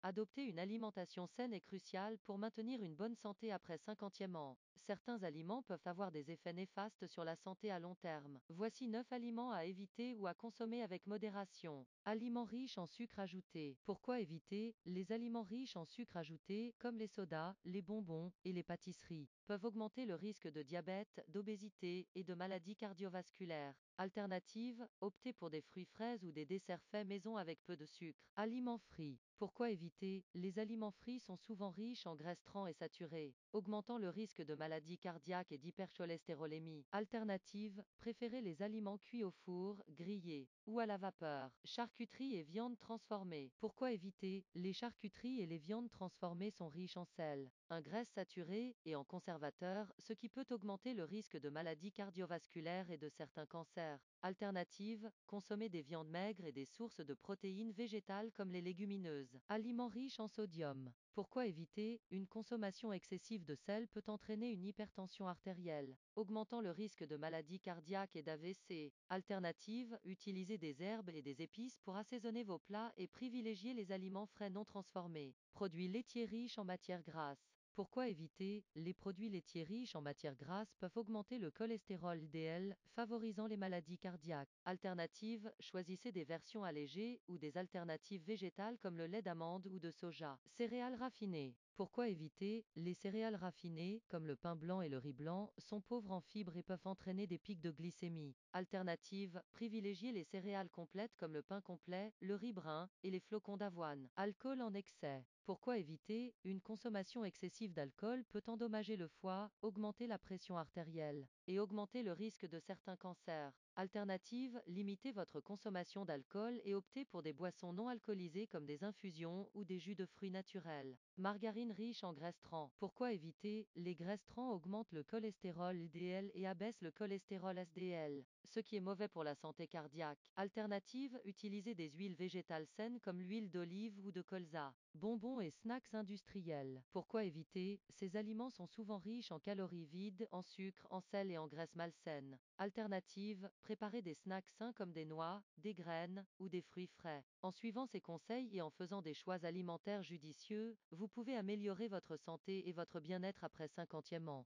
Adopter une alimentation saine est crucial pour maintenir une bonne santé après 50e an. Certains aliments peuvent avoir des effets néfastes sur la santé à long terme. Voici 9 aliments à éviter ou à consommer avec modération. Aliments riches en sucre ajouté. Pourquoi éviter? Les aliments riches en sucre ajouté, comme les sodas, les bonbons et les pâtisseries, peuvent augmenter le risque de diabète, d'obésité et de maladies cardiovasculaires. Alternative, optez pour des fruits frais ou des desserts faits maison avec peu de sucre. Aliments frits. Pourquoi éviter? Les aliments frits sont souvent riches en graisses trans et saturées, augmentant le risque de maladies cardiaques et d'hypercholestérolémie. Alternative, préférez les aliments cuits au four, grillés ou à la vapeur. Charcuterie et viande transformée. Pourquoi éviter? Les charcuteries et les viandes transformées sont riches en sel, en graisses saturées et en conservateurs, ce qui peut augmenter le risque de maladies cardiovasculaires et de certains cancers. Alternative, consommer des viandes maigres et des sources de protéines végétales comme les légumineuses. Aliments riches en sodium. Pourquoi éviter? Une consommation excessive de sel peut entraîner une hypertension artérielle, augmentant le risque de maladies cardiaques et d'AVC. Alternative, utilisez des herbes et des épices pour assaisonner vos plats et privilégier les aliments frais non transformés. Produits laitiers riches en matières grasses. Pourquoi éviter? Les produits laitiers riches en matières grasses peuvent augmenter le cholestérol LDL, favorisant les maladies cardiaques. Alternative, choisissez des versions allégées ou des alternatives végétales comme le lait d'amande ou de soja. Céréales raffinées. Pourquoi éviter? Les céréales raffinées, comme le pain blanc et le riz blanc, sont pauvres en fibres et peuvent entraîner des pics de glycémie. Alternative, privilégiez les céréales complètes comme le pain complet, le riz brun et les flocons d'avoine. Alcool en excès. Pourquoi éviter? Une consommation excessive d'alcool peut endommager le foie, augmenter la pression artérielle et augmenter le risque de certains cancers. Alternative, limitez votre consommation d'alcool et optez pour des boissons non alcoolisées comme des infusions ou des jus de fruits naturels. Margarine riche en graisses trans. Pourquoi éviter? Les graisses trans augmentent le cholestérol LDL et abaissent le cholestérol SDL, ce qui est mauvais pour la santé cardiaque. Alternative, utilisez des huiles végétales saines comme l'huile d'olive ou de colza. Bonbons et snacks industriels. Pourquoi éviter? Ces aliments sont souvent riches en calories vides, en sucre, en sel et en graisses malsaines. Alternative, préparez des snacks sains comme des noix, des graines ou des fruits frais. En suivant ces conseils et en faisant des choix alimentaires judicieux, vous pouvez améliorer votre santé et votre bien-être après 50e an.